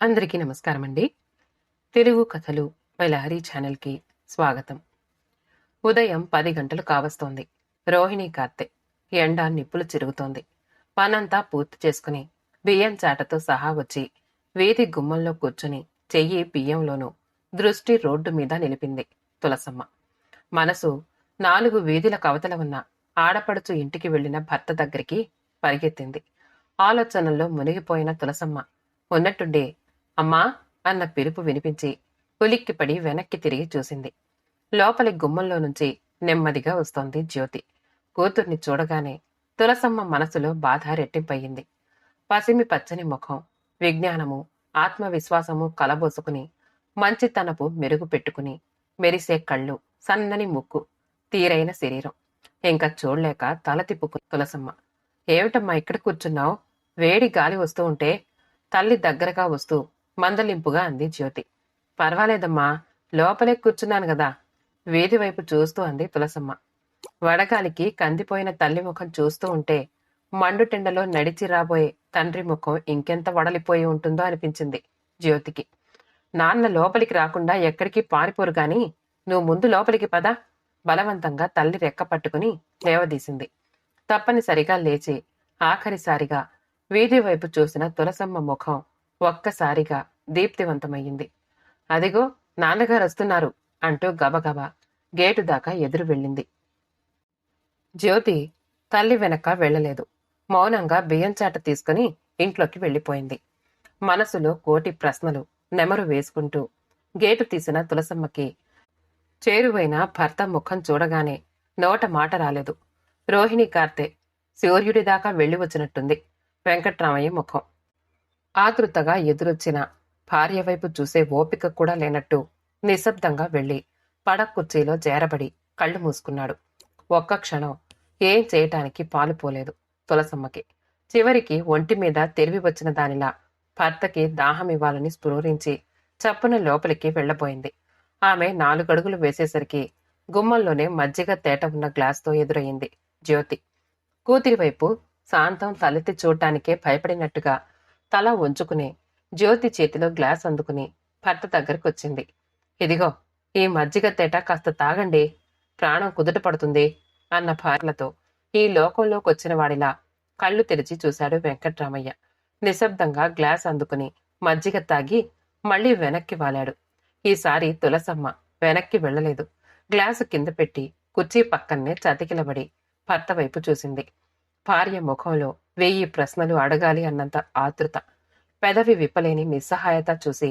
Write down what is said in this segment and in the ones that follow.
అందరికీ నమస్కారం అండి. తెలుగు కథలు బై లహరి ఛానల్కి స్వాగతం. ఉదయం 10 గంటలు కావస్తోంది. రోహిణి కార్తె. ఎండ నిప్పులు చిరుగుతోంది. పనంతా పూర్తి చేసుకుని బియ్యం చాటతో సహా వచ్చి వీధి గుమ్మంలో కూర్చుని చెయ్యి బియ్యంలోనూ దృష్టి రోడ్డు మీద నిలిపింది తులసమ్మ. మనసు 4 వీధుల కవతల ఉన్న ఆడపడుచు ఇంటికి వెళ్లిన భర్త దగ్గరికి పరిగెత్తింది. ఆలోచనల్లో మునిగిపోయిన తులసమ్మ ఉన్నట్టుండే అమ్మా అన్న పిలుపు వినిపించి ఉలిక్కిపడి వెనక్కి తిరిగి చూసింది. లోపలి గుమ్మంలో నుంచి నెమ్మదిగా వస్తోంది జ్యోతి. కూతుర్ని చూడగానే తులసమ్మ మనసులో బాధ రెట్టింపయ్యింది. పసిమి పచ్చని ముఖం, విజ్ఞానము, ఆత్మవిశ్వాసము కలబోసుకుని మంచితనపు మెరుగు పెట్టుకుని మెరిసే కళ్ళు, సన్నని ముక్కు, తీరైన శరీరం. ఇంకా చూడలేక తల తిప్పుకుని తులసమ్మ, ఏమిటమ్మా ఇక్కడ కూర్చున్నావు? వేడి గాలి వస్తూ ఉంటే తల్లి దగ్గరగా వస్తూ మందలింపుగా అంది జ్యోతి. పర్వాలేదమ్మా, లోపలే కూర్చున్నాను గదా, వీధి వైపు చూస్తూ అంది తులసమ్మ. వడగాలికి కందిపోయిన తల్లి ముఖం చూస్తూ ఉంటే మండుటెండలో నడిచి రాబోయే తండ్రి ముఖం ఇంకెంత వడలిపోయి ఉంటుందో అనిపించింది జ్యోతికి. నాన్న లోపలికి రాకుండా ఎక్కడికి పారిపోరు గాని నువ్వు ముందు లోపలికి పద. బలవంతంగా తల్లి రెక్క పట్టుకుని లేవదీసింది. తప్పనిసరిగా లేచి ఆఖరిసారిగా వీధి వైపు చూసిన తులసమ్మ ముఖం ఒక్కసారిగా దీప్తివంతమయ్యింది. అదిగో నాన్నగారు వస్తున్నారు అంటూ గబగబా గేటు దాకా ఎదురు వెళ్ళింది. జ్యోతి తల్లి వెనక వెళ్లలేదు. మౌనంగా బియ్యంచాట తీసుకుని ఇంట్లోకి వెళ్లిపోయింది. మనసులో కోటి ప్రశ్నలు నెమరు వేసుకుంటూ గేటు తీసిన తులసమ్మకి చేరువైన భర్త ముఖం చూడగానే నోట మాట రాలేదు. రోహిణి కార్తె సూర్యుడి దాకా వెళ్లి వచ్చినట్టుంది వెంకట్రామయ్య ముఖం. ఆతృతగా ఎదురొచ్చిన భార్య వైపు చూసే ఓపిక కూడా లేనట్టు నిశ్శబ్దంగా వెళ్లి పడక్కుర్చీలో చేరబడి కళ్ళు మూసుకున్నాడు. ఒక్క క్షణం ఏం చేయటానికి పాలుపోలేదు తులసమ్మకి. చివరికి ఒంటి మీద తెలివి వచ్చిన దానిలా భర్తకి దాహమివ్వాలని స్ఫురించి చప్పున లోపలికి వెళ్లబోయింది. ఆమె 4 అడుగులు వేసేసరికి గుమ్మంలోనే మజ్జిగ తేట ఉన్న గ్లాస్తో ఎదురయింది జ్యోతి. కూతురి వైపు శాంతం తలెత్తి చూడ్డానికే భయపడినట్టుగా తల వంచుకుని జ్యోతి చేతిలో గ్లాస్ అందుకుని భర్త దగ్గరకొచ్చింది. ఇదిగో ఈ మజ్జిగ తేట కాస్త తాగండి, ప్రాణం కుదుట పడుతుంది అన్న భార్యలతో ఈ లోకంలోకొచ్చిన వాడిలా కళ్ళు తెరిచి చూశాడు వెంకట్రామయ్య. నిశ్శబ్దంగా గ్లాస్ అందుకుని మజ్జిగ తాగి మళ్లీ వెనక్కి వాలాడు. ఈసారి తులసమ్మ వెనక్కి వెళ్లలేదు. గ్లాసు కింద పెట్టి కుర్చీ పక్కన్నే చతికిలబడి భర్త వైపు చూసింది. భార్య ముఖంలో 1000 ప్రశ్నలు అడగాలి అన్నంత ఆతృత, పెదవి విప్పలేని నిస్సహాయత చూసి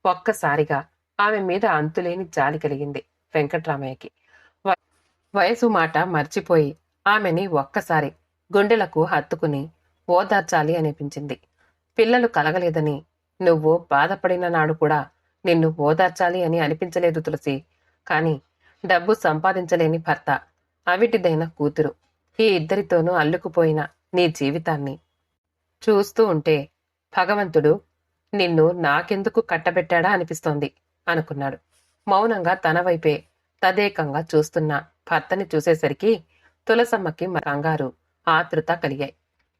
ఒక్కసారిగా ఆమె మీద అంతులేని జాలి కలిగింది వెంకట్రామయ్యకి. వయసు మాట మర్చిపోయి ఆమెని ఒక్కసారి గుండెలకు హత్తుకుని ఓదార్చాలి అనిపించింది. పిల్లలు కలగలేదని నువ్వు బాధపడిన నాడు కూడా నిన్ను ఓదార్చాలి అని అనిపించలేదు తులసి. కాని డబ్బు సంపాదించలేని భర్త, అవిటిదైన కూతురు, ఈ ఇద్దరితోనూ అల్లుకుపోయిన నీ జీవితాన్ని చూస్తూ ఉంటే భగవంతుడు నిన్ను నాకెందుకు కట్టబెట్టాడా అనిపిస్తోంది అనుకున్నాడు. మౌనంగా తన వైపే తదేకంగా చూస్తున్న భర్తని చూసేసరికి తులసమ్మకి కంగారు, ఆతృత కలిగాయి.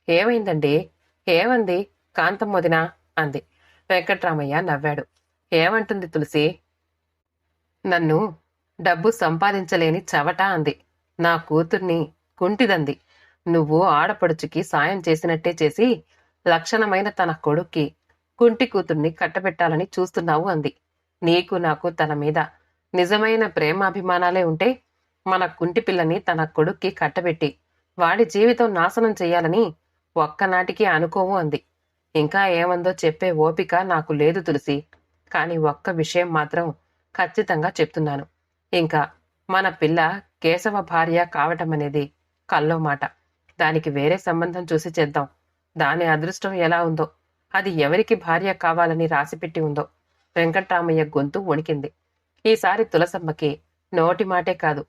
ఏమైందండి? ఏమంది కాంతం వదినా అంది. వెంకట్రామయ్య నవ్వాడు. ఏమంటుంది తులసి? నన్ను డబ్బు సంపాదించలేని చవట అంది. నా కూతుర్ని కుంటిదంది. నువ్వు ఆడపడుచుకి సాయం చేసినట్టే చేసి లక్షణమైన తన కొడుక్కి కుంటి కూతుర్ని కట్టబెట్టాలని చూస్తున్నావు అంది. నీకు నాకు తన మీద నిజమైన ప్రేమాభిమానాలే ఉంటే మన కుంటి పిల్లని తన కొడుక్కి కట్టబెట్టి వాడి జీవితం నాశనం చెయ్యాలని ఒక్కనాటికి అనుకోవు అంది. ఇంకా ఏమందో చెప్పే ఓపిక నాకు లేదు తులసి. కాని ఒక్క విషయం మాత్రం ఖచ్చితంగా చెప్తున్నాను. ఇంకా మన పిల్ల కేశవ భార్య కావటమనేది కల్లో మాట. దానికి వేరే సంబంధం చూసి చేద్దాం. దాని అదృష్టం ఎలా ఉందో, అది ఎవరికి భార్య కావాలని రాసిపెట్టి ఉందో. వెంకట్రామయ్య గొంతు వణికింది. ఈసారి తులసమ్మకి నోటి మాటే కాదు,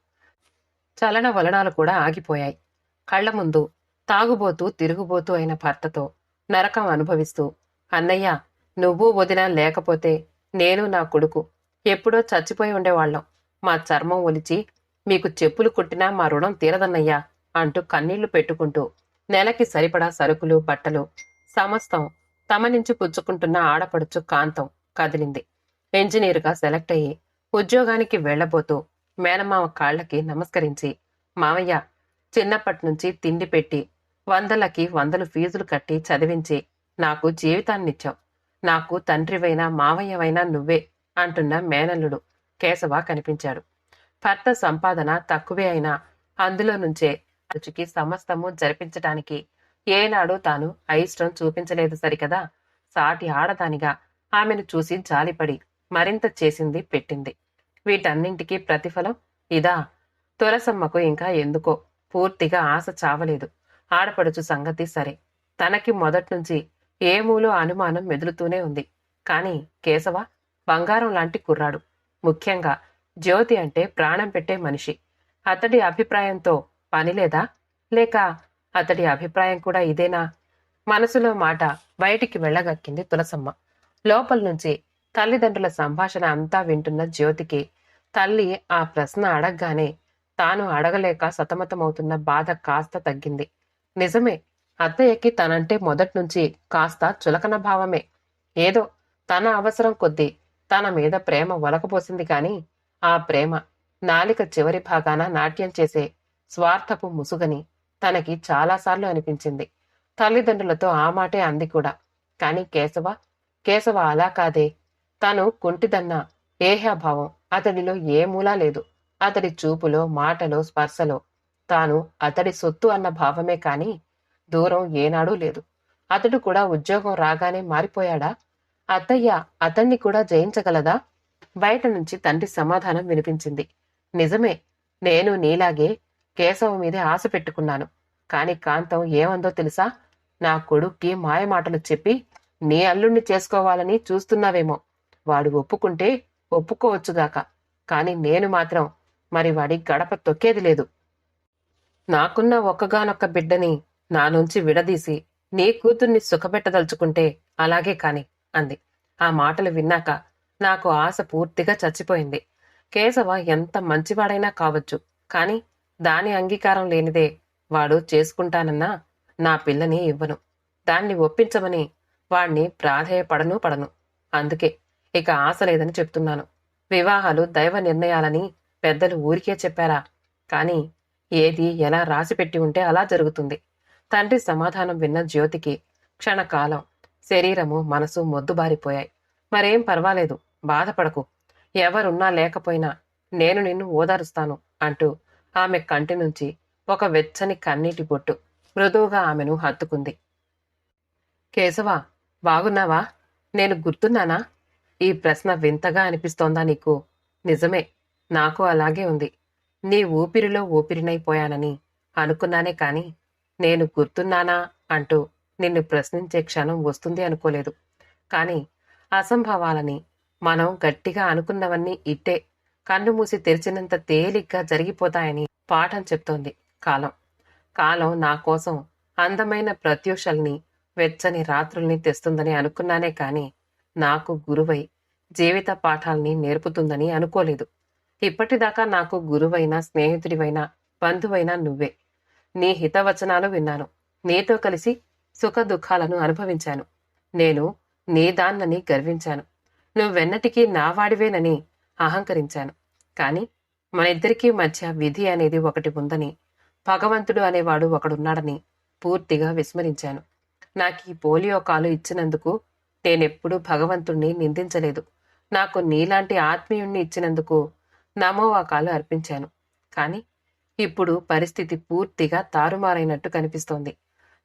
చలన వలనాలు కూడా ఆగిపోయాయి. కళ్ల ముందు తాగుబోతూ తిరుగుబోతూ అయిన భర్తతో నరకం అనుభవిస్తూ, అన్నయ్య నువ్వు వదినా లేకపోతే నేను నా కొడుకు ఎప్పుడో చచ్చిపోయి ఉండేవాళ్ళం. మా చర్మం ఒలిచి మీకు చెప్పులు కుట్టినా మా రుణం తీరదన్నయ్యా అంటూ కన్నీళ్లు పెట్టుకుంటూ నెలకి సరిపడా సరుకులు, బట్టలు సమస్తం తమ నుంచి పుచ్చుకుంటున్న ఆడపడుచు కాంతం కదిలింది. ఇంజనీరుగా సెలెక్ట్ అయ్యి ఉద్యోగానికి వెళ్లబోతూ మేనమామ కాళ్లకి నమస్కరించి, మావయ్య, చిన్నప్పటినుంచి తిండి పెట్టి వందలకి వందలు ఫీజులు కట్టి చదివించి నాకు జీవితాన్నిచ్చావు. నాకు తండ్రివైనా మావయ్యవైనా నువ్వే అంటున్న మేనల్లుడు కేశవ కనిపించాడు. భర్త సంపాదన తక్కువే అయినా అందులో నుంచే రుచికి సమస్తము జరిపించటానికి ఏనాడు తాను అయిష్టం చూపించలేదు సరికదా. సాటి ఆడదానిగా ఆమెను చూసి జాలిపడి మరింత చేసింది పెట్టింది. వీటన్నింటికీ ప్రతిఫలం ఇదా? తులసమ్మకు ఇంకా ఎందుకో పూర్తిగా ఆశ చావలేదు. ఆడపడుచు సంగతి సరే, తనకి మొదట్నుంచి ఏ మూలో అనుమానం మెదులుతూనే ఉంది. కాని కేశవ బంగారం లాంటి కుర్రాడు. ముఖ్యంగా జ్యోతి అంటే ప్రాణం పెట్టే మనిషి. అతడి అభిప్రాయంతో పనిలేదా? లేక అతడి అభిప్రాయం కూడా ఇదేనా? మనసులో మాట బయటికి వెళ్ళగక్కింది తులసమ్మ. లోపల నుంచి తల్లిదండ్రుల సంభాషణ అంతా వింటున్న జ్యోతికి తల్లి ఆ ప్రశ్న అడగగానే తాను అడగలేక సతమతమవుతున్న బాధ కాస్త తగ్గింది. నిజమే, అత్తయ్యకి తనంటే మొదట్నుంచి కాస్త చులకన భావమే. ఏదో తన అవసరం కొద్దీ తన మీద ప్రేమ ఒలకపోసింది కాని ఆ ప్రేమ నాలిక చివరి భాగాన నాట్యం చేసే స్వార్థపు ముసుగని తనకి చాలాసార్లు అనిపించింది. తల్లిదండ్రులతో ఆ మాటే అంది కూడా. కాని కేశవ అలా కాదే. తను కుంటిదన్న ఏహ్యాభావం అతడిలో ఏ మూలా లేదు. అతడి చూపులో, మాటలో, స్పర్శలో తాను అతడి సొత్తు అన్న భావమే కాని దూరం ఏనాడూ లేదు. అతడు కూడా ఉద్యోగం రాగానే మారిపోయాడా? అత్తయ్య అతన్ని కూడా జయించగలదా? బయట నుంచి తండ్రి సమాధానం వినిపించింది. నిజమే, నేను నీలాగే కేశవ మీదే ఆశ పెట్టుకున్నాను. కాని కాంతం ఏమందో తెలుసా? నా కొడుక్కి మాయమాటలు చెప్పి నీ అల్లుణ్ణి చేసుకోవాలని చూస్తున్నావేమో. వాడు ఒప్పుకుంటే ఒప్పుకోవచ్చుగాక, కాని నేను మాత్రం మరి వాడి గడప తొక్కేది లేదు. నాకున్న ఒక్కగానొక్క బిడ్డని నా నుంచి విడదీసి నీ కూతుర్ని సుఖపెట్టదలుచుకుంటే అలాగే కాని అంది. ఆ మాటలు విన్నాక నాకు ఆశ పూర్తిగా చచ్చిపోయింది. కేశవ ఎంత మంచివాడైనా కావచ్చు, కాని దాని అంగీకారం లేనిదే వాడు చేసుకుంటానన్నా నా పిల్లని ఇవ్వను. దాన్ని ఒప్పించమని వాణ్ణి పడను. అందుకే ఇక ఆశ లేదని చెప్తున్నాను. వివాహాలు దైవ నిర్ణయాలని పెద్దలు ఊరికే చెప్పారా? కాని ఏది ఎలా రాసిపెట్టి ఉంటే అలా జరుగుతుంది. తండ్రి సమాధానం విన్న జ్యోతికి క్షణకాలం శరీరము మనసు మొద్దుబారిపోయాయి. మరేం పర్వాలేదు, బాధపడకు. ఎవరున్నా లేకపోయినా నేను నిన్ను ఓదారుస్తాను అంటూ ఆమె కంటి నుంచి ఒక వెచ్చని కన్నీటి బొట్టు మృదువుగా ఆమెను హత్తుకుంది. కేశవ, బాగున్నావా? నేను గుర్తున్నానా? ఈ ప్రశ్న వింతగా అనిపిస్తోందా నీకు? నిజమే, నాకు అలాగే ఉంది. నీ ఊపిరిలో ఊపిరినైపోయానని అనుకున్నానే కాని నేను గుర్తున్నానా అంటూ నిన్ను ప్రశ్నించే క్షణం వస్తుంది అనుకోలేదు. కాని అసంభవాలని మనం గట్టిగా అనుకున్నవన్నీ ఇట్టే కన్ను మూసి తెరిచినంత తేలిగ్గా జరిగిపోతాయని పాఠం చెప్తోంది కాలం. కాలం నా కోసం అందమైన ప్రత్యూషల్ని, వెచ్చని రాత్రుల్ని తెస్తుందని అనుకున్నానే కాని నాకు గురువై జీవిత పాఠాల్ని నేర్పుతుందని అనుకోలేదు. ఇప్పటిదాకా నాకు గురువైనా, స్నేహితుడివైనా, బంధువైనా నువ్వే. నీ హితవచనాలు విన్నాను. నీతో కలిసి సుఖ దుఃఖాలను అనుభవించాను. నేను నీ దాన్నని గర్వించాను. నువ్వెన్నటికీ నావాడివేనని అహంకరించాను. కాని మనిద్దరికీ మధ్య విధి అనేది ఒకటి ఉందని, భగవంతుడు అనేవాడు ఒకడున్నాడని పూర్తిగా విస్మరించాను. నాకీ పోలియో కాలు ఇచ్చినందుకు నేనెప్పుడూ భగవంతుణ్ణి నిందించలేదు. నాకు నీలాంటి ఆత్మీయుణ్ణి ఇచ్చినందుకు నమోవాకాలు అర్పించాను. కాని ఇప్పుడు పరిస్థితి పూర్తిగా తారుమారైనట్టు కనిపిస్తోంది.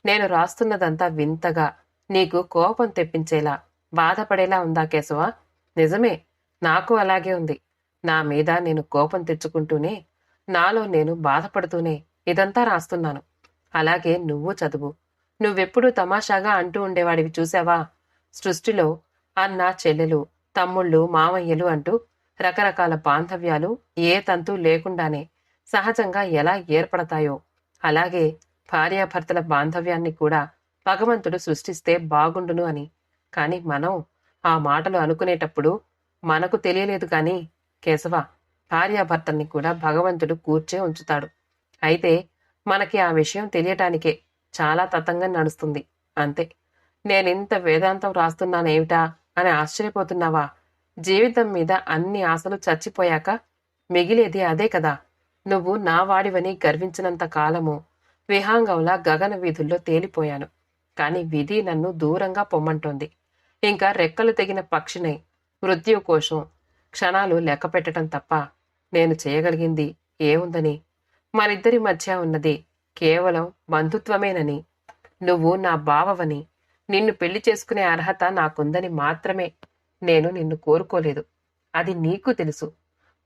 నేను రాస్తున్నదంతా వింతగా నీకు కోపం తెప్పించేలా, బాధపడేలా ఉందా కేశవ? నిజమే, నాకు అలాగే ఉంది. నా మీద నేను కోపం తెచ్చుకుంటూనే, నాలో నేను బాధపడుతూనే ఇదంతా రాస్తున్నాను. అలాగే నువ్వు చదువు. నువ్వెప్పుడూ తమాషాగా అంటూ ఉండేవాడివి చూశావా? సృష్టిలో అన్న, చెల్లెలు, తమ్ముళ్ళు, మామయ్యలు అంటూ రకరకాల బాంధవ్యాలు ఏ తంతు లేకుండానే సహజంగా ఎలా ఏర్పడతాయో అలాగే భార్యాభర్తల బాంధవ్యాన్ని కూడా భగవంతుడు సృష్టిస్తే బాగుండును అని. కాని మనం ఆ మాటలు అనుకునేటప్పుడు మనకు తెలియలేదు కాని కేశవ, భార్యాభర్తల్ని కూడా భగవంతుడు కూర్చే ఉంచుతాడు. అయితే మనకి ఆ విషయం తెలియటానికే చాలా తతంగం నడుస్తుంది. అంతే. నేనింత వేదాంతం రాస్తున్నానేమిటా అని ఆశ్చర్యపోతున్నావా? జీవితం మీద అన్ని ఆశలు చచ్చిపోయాక మిగిలేది అదే కదా. నువ్వు నా వాడివని గర్వించినంత కాలము విహాంగంలా గగన వీధుల్లో తేలిపోయాను. కాని విధి నన్ను దూరంగా పొమ్మంటోంది. ఇంకా రెక్కలు తెగిన పక్షినై మృత్యు కోసం క్షణాలు లెక్కపెట్టడం తప్ప నేను చేయగలిగింది ఏముందని? మనిద్దరి మధ్య ఉన్నది కేవలం బంధుత్వమేనని, నువ్వు నా బావవని, నిన్ను పెళ్లి చేసుకునే అర్హత నాకుందని మాత్రమే నేను నిన్ను కోరుకోలేదు. అది నీకు తెలుసు.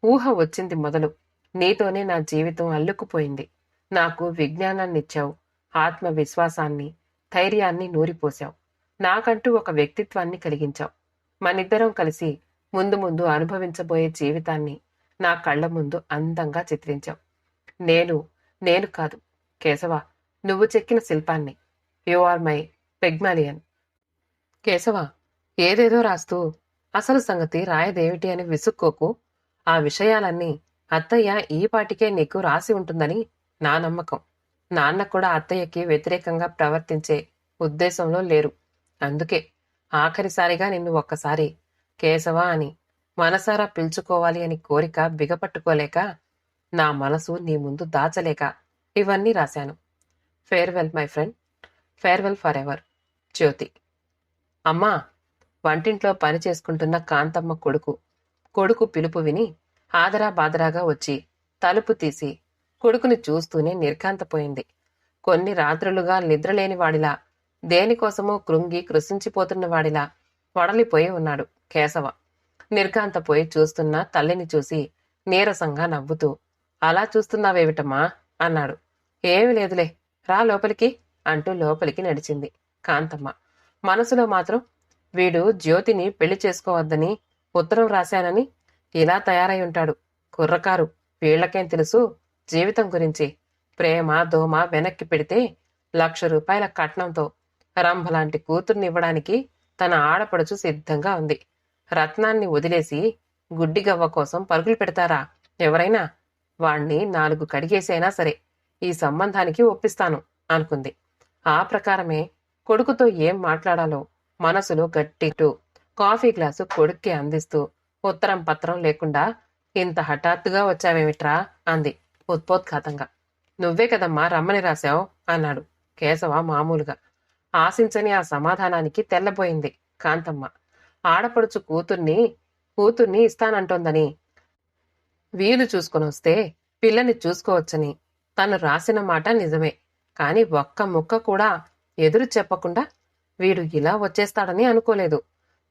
ఊహ వచ్చింది మొదలు. నీతోనే నా జీవితం అల్లుకుపోయింది. నాకు విజ్ఞానాన్నిచ్చావు, ఆత్మవిశ్వాసాన్ని, ధైర్యాన్ని నూరిపోశావు. నాకంటూ ఒక వ్యక్తిత్వాన్ని కలిగించావు. మనిద్దరం కలిసి ముందు ముందు అనుభవించబోయే జీవితాన్ని నా కళ్ల ముందు అందంగా చిత్రించావు. నేను కాదు కేశవ, నువ్వు చెక్కిన శిల్పాన్ని. You are my Pygmalion. Keshava, ఏదేదో రాస్తూ అసలు సంగతి రాయదేమిటి అని విసుక్కోకు. ఆ విషయాలన్నీ అత్తయ్య ఈపాటికే నీకు రాసి ఉంటుందని నా నమ్మకం. నాన్న కూడా అత్తయ్యకి వ్యతిరేకంగా ప్రవర్తించే ఉద్దేశంలో లేరు. అందుకే ఆఖరిసారిగా నిన్ను ఒక్కసారి కేశవ అని మనసారా పిలుచుకోవాలి అని కోరిక బిగపట్టుకోలేక, నా మనసు నీ ముందు దాచలేక ఇవన్నీ రాశాను. Farewell my friend, farewell forever. Jyothi. అమ్మా! వంటింట్లో పని చేసుకుంటున్న కాంతమ్మ కొడుకు పిలుపు విని ఆదరా బాదరాగా వచ్చి తలుపు తీసి కొడుకుని చూస్తూనే నిర్ఘాంతపోయింది. కొన్ని రాత్రులుగా నిద్రలేని వాడిలా, దేనికోసమో కృంగి కృశించిపోతున్న వాడిలా వడలిపోయి ఉన్నాడు కేశవ. నిర్ఘాంతపోయి చూస్తున్న తల్లిని చూసి నీరసంగా నవ్వుతూ, అలా చూస్తున్నావేమిటమ్మా అన్నాడు. ఏమి లేదులే, రా లోపలికి అంటూ లోపలికి నడిచింది కాంతమ్మ. మనసులో మాత్రం, వీడు జ్యోతిని పెళ్లి చేసుకోవద్దని ఉత్తరం రాశానని ఇలా తయారై ఉంటాడు. కుర్రకారు, వీళ్లకేం తెలుసు జీవితం గురించి. ప్రేమ దోమ వెనక్కి పెడితే ₹1,00,000 కట్నంతో రంభలాంటి కూతుర్నివ్వడానికి తన ఆడపడుచు సిద్ధంగా ఉంది. రత్నాన్ని వదిలేసి గుడ్డిగవ్వ కోసం పరుగులు పెడతారా ఎవరైనా? వాణ్ణి 4 కడిగేసైనా సరే ఈ సంబంధానికి ఒప్పిస్తాను అనుకుంది. ఆ ప్రకారమే కొడుకుతో ఏం మాట్లాడాలో మనసులో గట్టిటూ కాఫీ గ్లాసు కొడుక్కి అందిస్తూ, ఉత్తరం పత్రం లేకుండా ఇంత హఠాత్తుగా వచ్చావేమిట్రా అంది ఉత్పోద్ఘాతంగా. నువ్వే కదమ్మా రమ్మని రాశావు అన్నాడు కేశవ మామూలుగా. ఆశించని ఆ సమాధానానికి తెల్లబోయింది కాంతమ్మ. ఆడపడుచు కూతుర్ని ఇస్తానంటోందని, వీలు చూసుకొనొస్తే పిల్లని చూసుకోవచ్చని తను రాసిన మాట నిజమే. కాని ఒక్క ముక్క కూడా ఎదురు చెప్పకుండా వీడు ఇలా వచ్చేస్తాడని అనుకోలేదు.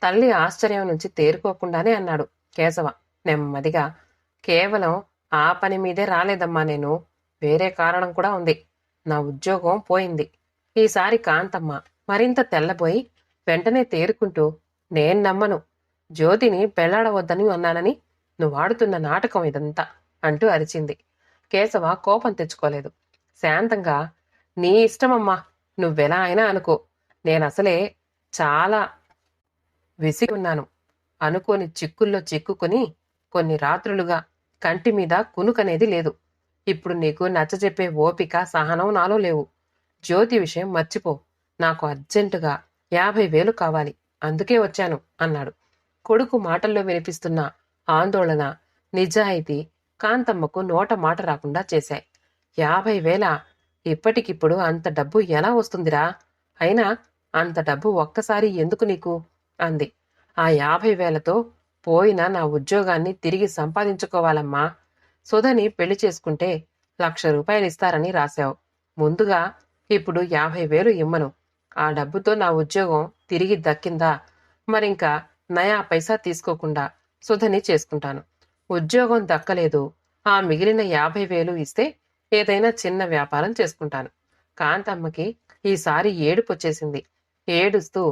తల్లి ఆశ్చర్యం నుంచి తేరుకోకుండానే అన్నాడు కేశవ నెమ్మదిగా. కేవలం ఆ పని మీదే రాలేదమ్మా నేను. వేరే కారణం కూడా ఉంది. నా ఉద్యోగం పోయింది. ఈసారి కాంతమ్మ మరింత తెల్లబోయి వెంటనే తేరుకుంటూ, నేను నమ్మను. జ్యోతిని పెళ్లాడవద్దని అన్నానని నువ్వాడుతున్న నాటకం ఇదంతా అంటూ అరిచింది. కేశవ కోపం తెచ్చుకోలేదు. శాంతంగా, నీ ఇష్టమమ్మా, నువ్వెలా అయినా అనుకో. నేనసలే చాలా విసిగి ఉన్నాను. అనుకోని చిక్కుల్లో చిక్కుకుని కొన్ని రాత్రులుగా కంటి మీద కునుకనేది లేదు. ఇప్పుడు నీకు నచ్చజెప్పే ఓపిక సహనం నాలో లేవు. జ్యోతి విషయం మర్చిపో. నాకు అర్జెంటుగా 50,000 కావాలి. అందుకే వచ్చాను అన్నాడు. కొడుకు మాటల్లో వినిపిస్తున్న ఆందోళన, నిజాయితీ కాంతమ్మకు నోట మాట రాకుండా చేశాయి. 50,000? ఇప్పటికిప్పుడు అంత డబ్బు ఎలా వస్తుందిరా? అయినా అంత డబ్బు ఒక్కసారి ఎందుకు నీకు అంది. ఆ 50,000తో పోయిన నా ఉద్యోగాన్ని తిరిగి సంపాదించుకోవాలమ్మా. సుధని పెళ్లి చేసుకుంటే ₹1,00,000 ఇస్తారని రాశావు. ముందుగా ఇప్పుడు 50,000 ఇమ్మను. ఆ డబ్బుతో నా ఉద్యోగం తిరిగి దక్కిందా, మరింకా నయా పైసా తీసుకోకుండా సుధని చేసుకుంటాను. ఉద్యోగం దక్కలేదు, ఆ మిగిలిన 50,000 ఇస్తే ఏదైనా చిన్న వ్యాపారం చేసుకుంటాను. కాంతమ్మకి ఈసారి ఏడుపొచ్చేసింది. ఏడుస్తూ,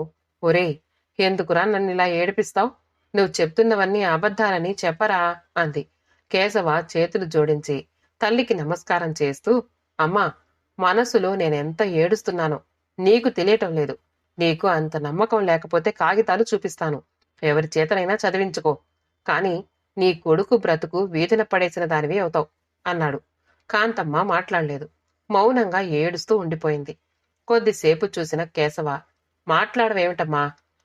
ఒరేయ్, ఎందుకురా నన్నిలా ఏడిపిస్తావు? నువ్వు చెప్తున్నవన్నీ అబద్ధాలని చెప్పరా అంది. కేశవ చేతులు జోడించి తల్లికి నమస్కారం చేస్తూ, అమ్మా, మనసులో నేనెంత ఏడుస్తున్నానో నీకు తెలియటం లేదు. నీకు అంత నమ్మకం లేకపోతే కాగితాలు చూపిస్తాను. ఎవరి చేతనైనా చదివించుకో. కాని నీ కొడుకు బ్రతుకు వీధిన పడేసిన దానివి అవుతావు అన్నాడు. కాంతమ్మ మాట్లాడలేదు. మౌనంగా ఏడుస్తూ ఉండిపోయింది. కొద్దిసేపు చూసిన కేశవ మాట్లాడవేమిటమ్మా?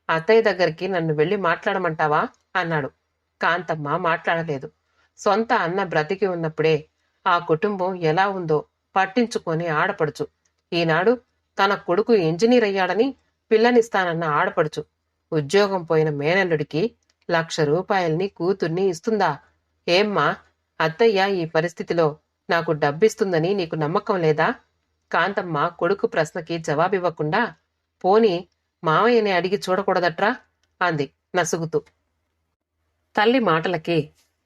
అత్తయ్య దగ్గరికి నన్ను వెళ్ళి మాట్లాడమంటావా అన్నాడు. కాంతమ్మ మాట్లాడలేదు. సొంత అన్న బ్రతికి ఉన్నప్పుడే ఆ కుటుంబం ఎలా ఉందో పట్టించుకొని ఆడపడుచు ఈనాడు తన కొడుకు ఇంజనీర్ అయ్యాడని పిల్లనిస్తానన్న ఆడపడుచు ఉద్యోగం పోయిన మేనల్లుడికి ₹1,00,000 కూతుర్ని ఇస్తుందా? ఏమ్మా, అత్తయ్య ఈ పరిస్థితిలో నాకు డబ్బిస్తుందని నీకు నమ్మకం లేదా? కాంతమ్మ కొడుకు ప్రశ్నకి జవాబివ్వకుండా, పోనీ మావయ్యని అడిగి చూడకూడదట్రా అంది నసుగుతూ. తల్లి మాటలకి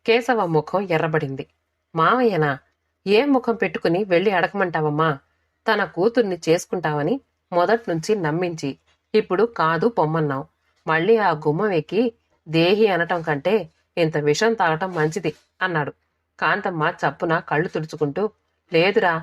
కేశవ ముఖం ఎర్రబడింది. మావయ్యనా? ఏం ముఖం పెట్టుకుని వెళ్ళి అడగమంటావమ్మా? తన కూతుర్ని చేసుకుంటావని మొదట్నుంచి నమ్మించి ఇప్పుడు కాదు పొమ్మన్నావు. మళ్ళీ ఆ గుమ్మం ఎక్కి దేహి అనటం కంటే ఇంత విషం తాగటం మంచిది అన్నాడు. కాంతమ్మ చప్పున కళ్ళు తుడుచుకుంటూ, లేదురా,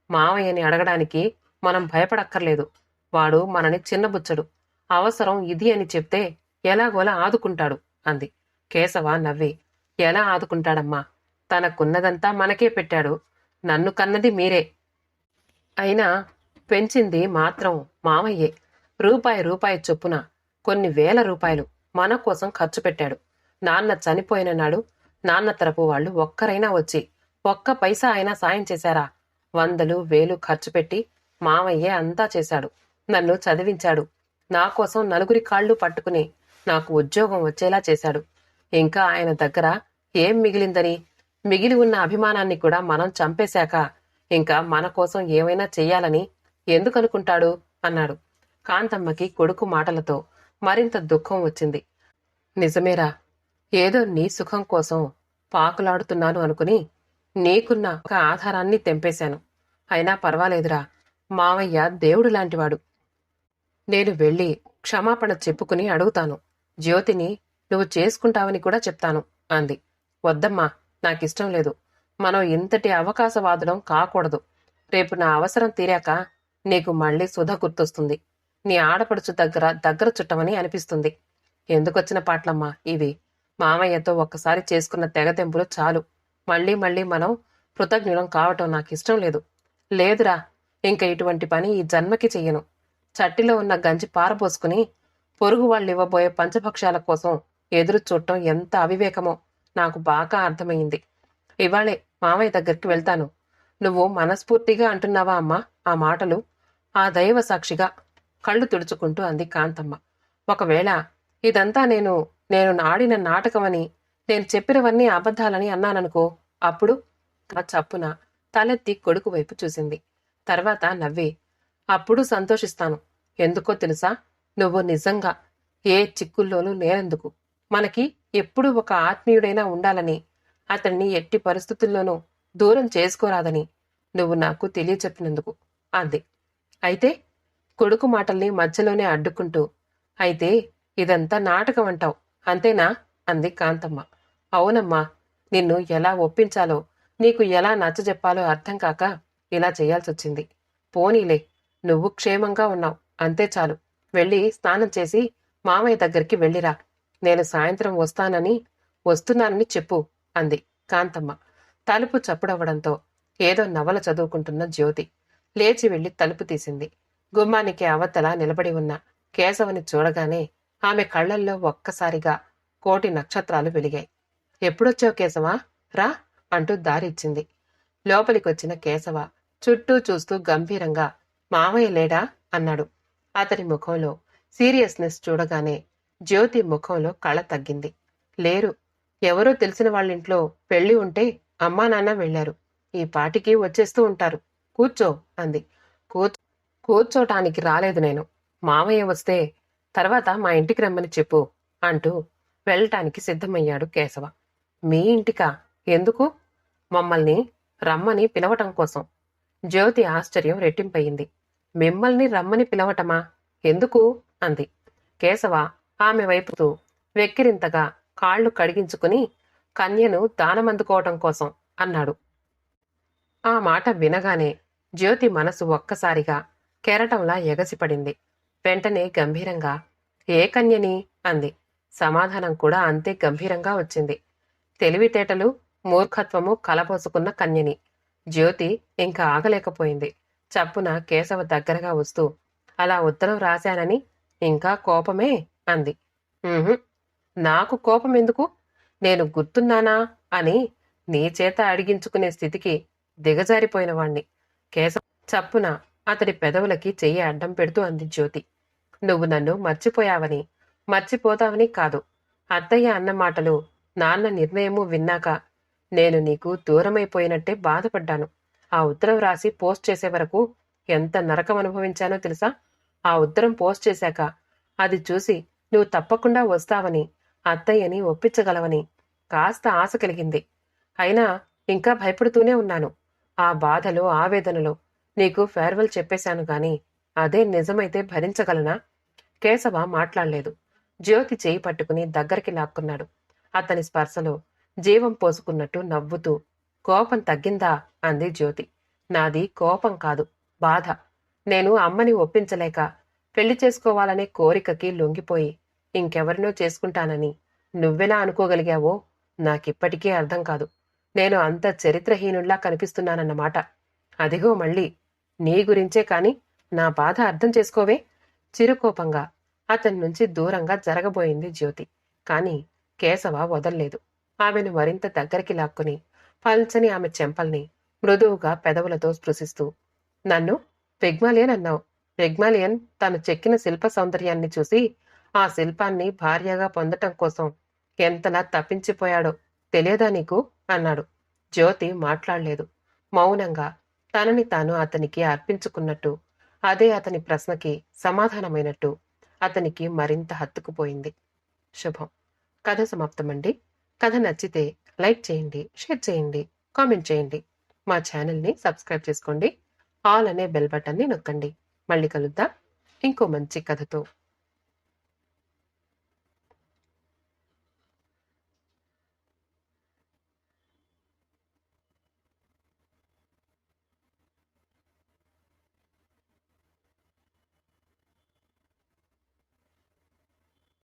మావయ్యని అడగడానికి మనం భయపడక్కర్లేదు. వాడు మనని చిన్నబుచ్చడు. అవసరం ఇది అని చెప్తే ఎలాగోలా ఆదుకుంటాడు అంది. కేశవ నవ్వి, ఎలా ఆదుకుంటాడమ్మా? తనకున్నదంతా మనకే పెట్టాడు. నన్ను కన్నది మీరే. అయినా పెంచింది మాత్రం మామయ్యే. రూపాయి చొప్పున కొన్ని వేల రూపాయలు మన కోసం ఖర్చు పెట్టాడు. నాన్న చనిపోయిన నాడు నాన్న తరపు వాళ్ళు ఒక్కరైనా వచ్చి ఒక్క పైసా అయినా సాయం చేశారా? 100,000, 1,000 ఖర్చు పెట్టి మామయ్యే అంతా చేశాడు. నన్ను చదివించాడు. నా కోసం నలుగురి కాళ్ళు పట్టుకుని నాకు ఉద్యోగం వచ్చేలా చేశాడు. ఇంకా ఆయన దగ్గర ఏం మిగిలిందని? మిగిలి ఉన్న అభిమానాన్ని కూడా మనం చంపేశాక ఇంకా మన కోసం ఏమైనా చెయ్యాలని ఎందుకనుకుంటాడు అన్నాడు. కాంతమ్మకి కొడుకు మాటలతో మరింత దుఃఖం వచ్చింది. నిజమేరా, ఏదో నీ సుఖం కోసం పాకులాడుతున్నాను అనుకుని నీకున్న ఒక ఆధారాన్ని తెంపేశాను. అయినా పర్వాలేదురా, మావయ్య దేవుడు లాంటివాడు. నేను వెళ్ళి క్షమాపణ చెప్పుకుని అడుగుతాను. జ్యోతిని నువ్వు చేసుకుంటావని కూడా చెప్తాను అంది. వద్దమ్మా, నాకిష్టం లేదు. మనం ఇంతటి అవకాశవాదులం కాకూడదు. రేపు నా అవసరం తీరాక నీకు మళ్ళీ సుధ గుర్తొస్తుంది. నీ ఆడపడుచు దగ్గర చుట్టమని అనిపిస్తుంది. ఎందుకొచ్చిన పాటలమ్మా ఇవి? మామయ్యతో ఒక్కసారి చేసుకున్న తెగతెంపులు చాలు. మళ్ళీ మళ్ళీ మనం కృతజ్ఞులం కావటం నాకిష్టం లేదు. లేదురా, ఇంక ఇటువంటి పని ఈ జన్మకి చెయ్యను. చట్టిలో ఉన్న గంజి పారబోసుకుని పొరుగు వాళ్ళివ్వబోయే పంచభక్షాల కోసం ఎదురు చూడటం ఎంత అవివేకమో నాకు బాగా అర్థమైంది. ఇవాళే మామయ్య దగ్గరికి వెళ్తాను. నువ్వు మనస్ఫూర్తిగా అంటున్నావా అమ్మా ఆ మాటలు? ఆ దైవ సాక్షిగా కళ్ళు తుడుచుకుంటూ అంది కాంతమ్మ. ఒకవేళ ఇదంతా నేను ఆడిన నాటకమని, నేను చెప్పినవన్నీ అబద్ధాలని అన్నాననుకో, అప్పుడు చప్పున తలెత్తి కొడుకు వైపు చూసింది. తర్వాత నవ్వి, అప్పుడు సంతోషిస్తాను. ఎందుకో తెలుసా? నువ్వు నిజంగా ఏ చిక్కుల్లోనూ నేనెందుకు. మనకి ఎప్పుడూ ఒక ఆత్మీయుడైనా ఉండాలని, అతన్ని ఎట్టి పరిస్థితుల్లోనూ దూరం చేసుకోరాదని నువ్వు నాకు తెలియచెప్పినందుకు అంది. అయితే కొడుకు మాటల్ని మధ్యలోనే అడ్డుకుంటూ, అయితే ఇదంతా నాటకం అంటావు అంతేనా అంది కాంతమ్మ. అవునమ్మా, నిన్ను ఎలా ఒప్పించాలో, నీకు ఎలా నచ్చజెప్పాలో అర్థం కాక ఇలా చేయాల్సొచ్చింది. పోనీలే, నువ్వు క్షేమంగా ఉన్నావు అంతే చాలు. వెళ్ళి స్నానం చేసి మామయ్య దగ్గరికి వెళ్ళిరా. నేను సాయంత్రం వస్తున్నానని చెప్పు అంది కాంతమ్మ. తలుపు చప్పుడవ్వడంతో ఏదో నవల చదువుకుంటున్న జ్యోతి లేచి వెళ్లి తలుపు తీసింది. గుమ్మానికి అవతల నిలబడి ఉన్న కేశవని చూడగానే ఆమె కళ్లల్లో ఒక్కసారిగా 1,000,000 నక్షత్రాలు వెలిగాయి. ఎప్పుడొచ్చావు కేశవా? రా అంటూ దారిచ్చింది. లోపలికొచ్చిన కేశవ చుట్టూ చూస్తూ గంభీరంగా, మామయ్య లేడా అన్నాడు. అతని ముఖంలో సీరియస్నెస్ చూడగానే జ్యోతి ముఖంలో కళ తగ్గింది. లేరు. ఎవరో తెలిసిన వాళ్ళింట్లో పెళ్లి ఉంటే అమ్మా నాన్న వెళ్లారు. ఈ పాటికి వచ్చేస్తూ ఉంటారు. కూర్చో అంది. కూర్చోటానికి రాలేదు నేను. మామయ్య వస్తే తర్వాత మా ఇంటికి రమ్మని చెప్పు అంటూ వెళ్ళటానికి సిద్ధమయ్యాడు కేశవ. మీ ఇంటికా? ఎందుకు? మమ్మల్ని రమ్మని పిలవటం కోసం. జ్యోతి ఆశ్చర్యం రెట్టింపయింది. మిమ్మల్ని రమ్మని పిలవటమా? ఎందుకు అంది. కేశవ ఆమె వైపుతూ వెక్కిరింతగా కాళ్లు కడిగించుకుని, కన్యను దానమందుకోవటం కోసం అన్నాడు. ఆ మాట వినగానే జ్యోతి మనసు ఒక్కసారిగా కెరటంలా ఎగసిపడింది. వెంటనే గంభీరంగా, ఏ కన్యని అంది. సమాధానం కూడా అంతే గంభీరంగా వచ్చింది. తెలివితేటలు మూర్ఖత్వము కలబోసుకున్న కన్యని. జ్యోతి ఇంకా ఆగలేకపోయింది. చప్పున కేశవ దగ్గరగా వస్తూ, అలా ఉత్తరం రాశానని ఇంకా కోపమే అంది. "ఉహుం, నాకు కోపం ఎందుకు? నేను గుర్తున్నానా అని నీ చేత అడిగించుకునే స్థితికి దిగజారిపోయినవాణ్ణి." కేశవ చప్పున అతడి పెదవులకి చెయ్యి అడ్డం పెడుతూ అంది జ్యోతి. "నువ్వు నన్ను మర్చిపోయావని, మర్చిపోతావని కాదు. అత్తయ్య అన్న మాటలు, నాన్న నిర్ణయము విన్నాక నేను నీకు దూరమైపోయినట్టే బాధపడ్డాను. ఆ ఉత్తరం రాసి పోస్ట్ చేసే వరకు ఎంత నరకం అనుభవించానో తెలుసా? ఆ ఉత్తరం పోస్ట్ చేశాక అది చూసి నువ్వు తప్పకుండా వస్తావని, అత్తయ్యని ఒప్పించగలవని కాస్త ఆశ కలిగింది. అయినా ఇంకా భయపడుతూనే ఉన్నాను. ఆ బాధలో, ఆవేదనలో నీకు ఫేర్వెల్ చెప్పేశాను గాని అదే నిజమైతే భరించగలనా?" కేశవ మాట్లాడలేదు. జ్యోతి చేయి పట్టుకుని దగ్గరికి లాక్కున్నాడు. అతని స్పర్శలో జీవం పోసుకున్నట్టు నవ్వుతూ, "కోపం తగ్గిందా?" అంది జ్యోతి. "నాది కోపం కాదు, బాధ. నేను అమ్మని ఒప్పించలేక, పెళ్లి చేసుకోవాలనే కోరికకి లొంగిపోయి ఇంకెవరినో చేసుకుంటానని నువ్వెలా అనుకోగలిగావో నాకిప్పటికీ అర్థం కాదు. నేను అంత చరిత్రహీనుల్లా కనిపిస్తున్నానన్నమాట. అదిగో మళ్ళీ నీ గురించే కాని నా బాధ అర్థం చేసుకోవే." చిరుకోపంగా అతని నుంచి దూరంగా జరగబోయింది జ్యోతి. కాని కేశవ వదల్లేదు. ఆమెను మరింత దగ్గరికి లాక్కుని పల్చని ఆమె చెంపల్ని మృదువుగా పెదవులతో స్పృశిస్తూ, "నన్ను పిగ్మలియన్ అన్నావు. పిగ్మలియన్ తను చెక్కిన శిల్ప సౌందర్యాన్ని చూసి ఆ శిల్పాన్ని భార్యగా పొందటం కోసం ఎంతలా తప్పించిపోయాడో తెలియదా నీకు?" అన్నాడు. జ్యోతి మాట్లాడలేదు. మౌనంగా తనని తాను అతనికి అర్పించుకున్నట్టు, అదే అతని ప్రశ్నకి సమాధానమైనట్టు అతనికి మరింత హత్తుకుపోయింది. శుభం. కథ సమాప్తమండి. కథ నచ్చితే లైక్ చేయండి, షేర్ చేయండి, కామెంట్ చేయండి. మా ఛానల్ని సబ్స్క్రైబ్ చేసుకోండి. ఆల్ అనే బెల్ బటన్ని నొక్కండి. మళ్ళీ కలుద్దాం ఇంకో మంచి కథతో.